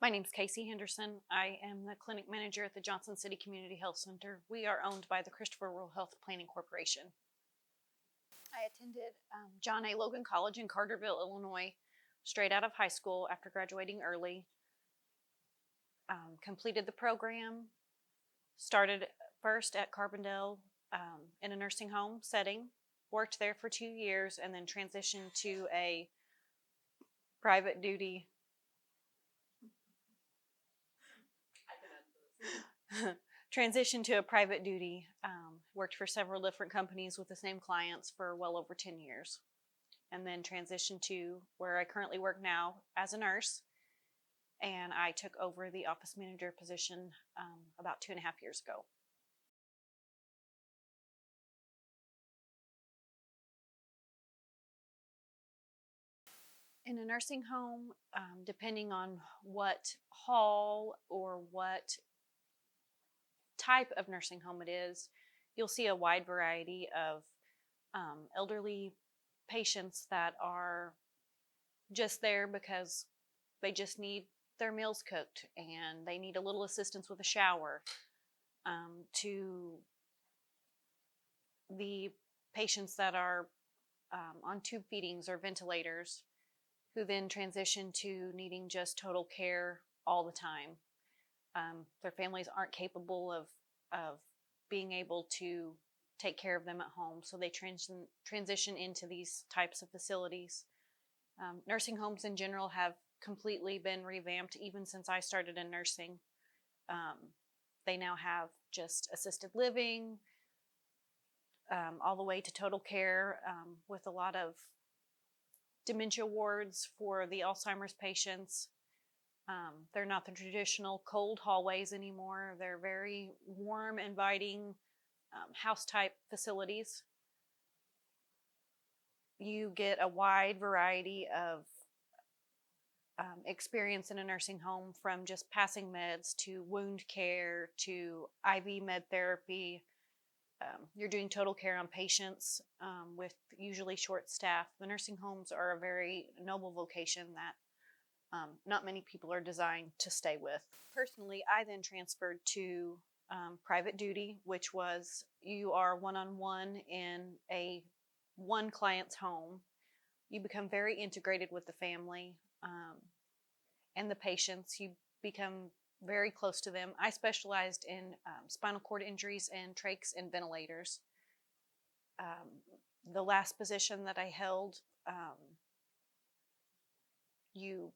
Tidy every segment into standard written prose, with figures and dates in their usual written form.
My name is Kayce Henderson. I am the clinic manager at the Johnson City Community Health Center. We are owned by the Christopher Rural Health Planning Corporation. I attended John A. Logan College in Carterville, Illinois, straight out of high school after graduating early. Completed the program, started first at Carbondale in a nursing home setting, worked there for 2 years, and then transitioned to a private duty worked for several different companies with the same clients for well over 10 years, and then transitioned to where I currently work now as a nurse, and I took over the office manager position about 2.5 years ago. In a nursing home, depending on what hall or what type of nursing home it is, you'll see a wide variety of elderly patients that are just there because they just need their meals cooked and they need a little assistance with a shower, to the patients that are on tube feedings or ventilators, who then transition to needing just total care all the time. Their families aren't capable of being able to take care of them at home, so they transition into these types of facilities. Nursing homes in general have completely been revamped even since I started in nursing. They now have just assisted living, all the way to total care, with a lot of dementia wards for the Alzheimer's patients. They're not the traditional cold hallways anymore. They're very warm, inviting, house-type facilities. You get a wide variety of experience in a nursing home, from just passing meds to wound care to IV med therapy. You're doing total care on patients with usually short staff. The nursing homes are a very noble vocation that not many people are designed to stay with. Personally, I then transferred to private duty, which was you are one-on-one in one client's home. You become very integrated with the family and the patients. You become very close to them. I specialized in spinal cord injuries and trachs and ventilators. The last position that I held, you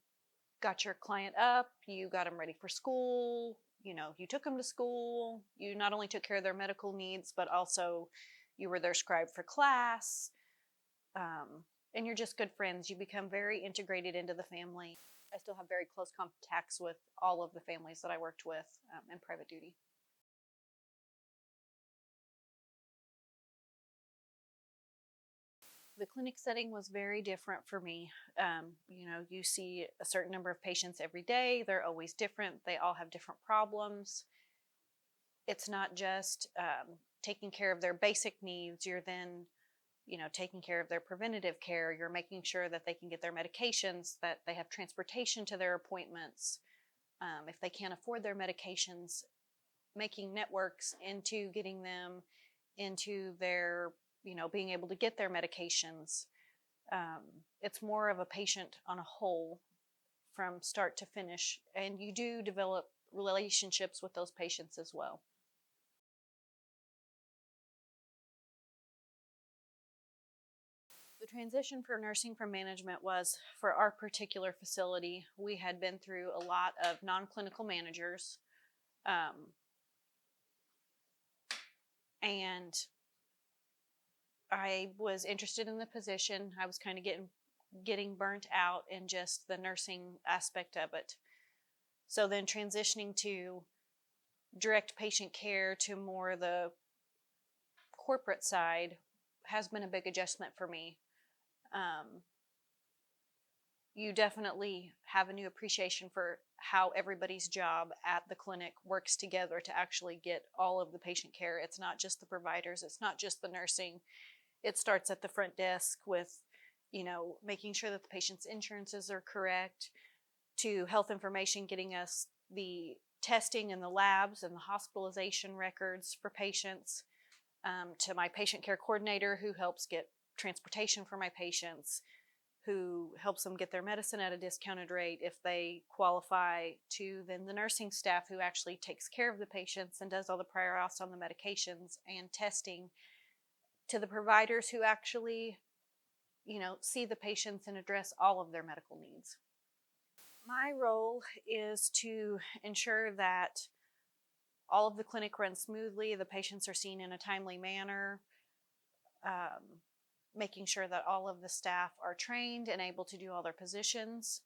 got your client up, you got them ready for school, you took them to school, you not only took care of their medical needs, but also you were their scribe for class, and you're just good friends. You become very integrated into the family. I still have very close contacts with all of the families that I worked with in private duty. The clinic setting was very different for me. You see a certain number of patients every day. They're always different. They all have different problems. It's not just taking care of their basic needs. You're then, taking care of their preventative care. You're making sure that they can get their medications, that they have transportation to their appointments. If they can't afford their medications, making networks into getting them into their, being able to get their medications. It's more of a patient on a whole from start to finish, and you do develop relationships with those patients as well. The transition for nursing from management was, for our particular facility, we had been through a lot of non-clinical managers, and I was interested in the position. I was kind of getting burnt out in just the nursing aspect of it. So then transitioning to direct patient care to more the corporate side has been a big adjustment for me. You definitely have a new appreciation for how everybody's job at the clinic works together to actually get all of the patient care. It's not just the providers, it's not just the nursing. It starts at the front desk with, making sure that the patient's insurances are correct, to health information, getting us the testing and the labs and the hospitalization records for patients, to my patient care coordinator who helps get transportation for my patients, who helps them get their medicine at a discounted rate if they qualify, to then the nursing staff who actually takes care of the patients and does all the prior auths on the medications and testing, to the providers who actually, see the patients and address all of their medical needs. My role is to ensure that all of the clinic runs smoothly, the patients are seen in a timely manner, making sure that all of the staff are trained and able to do all their positions.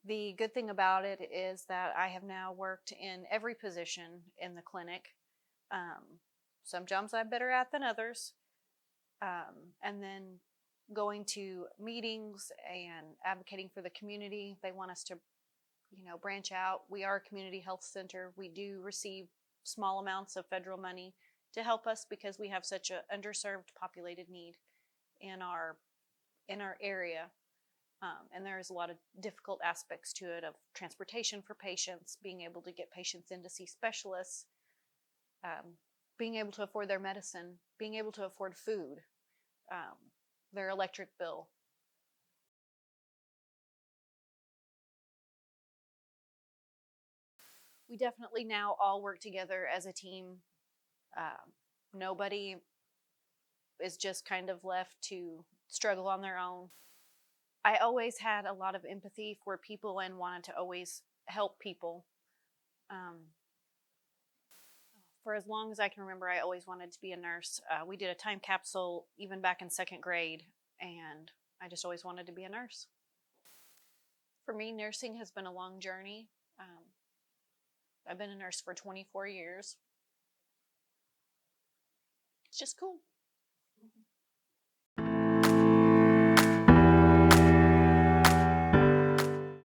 The good thing about it is that I have now worked in every position in the clinic. Some jobs I'm better at than others. And then going to meetings and advocating for the community. They want us to, branch out. We are a community health center. We do receive small amounts of federal money to help us because we have such an underserved populated need in our area. And there's a lot of difficult aspects to it, of transportation for patients, being able to get patients in to see specialists, being able to afford their medicine, being able to afford food, their electric bill. We definitely now all work together as a team. Nobody is just kind of left to struggle on their own. I always had a lot of empathy for people and wanted to always help people. For as long as I can remember, I always wanted to be a nurse. We did a time capsule even back in second grade, and I just always wanted to be a nurse. For me, nursing has been a long journey. I've been a nurse for 24 years. It's just cool.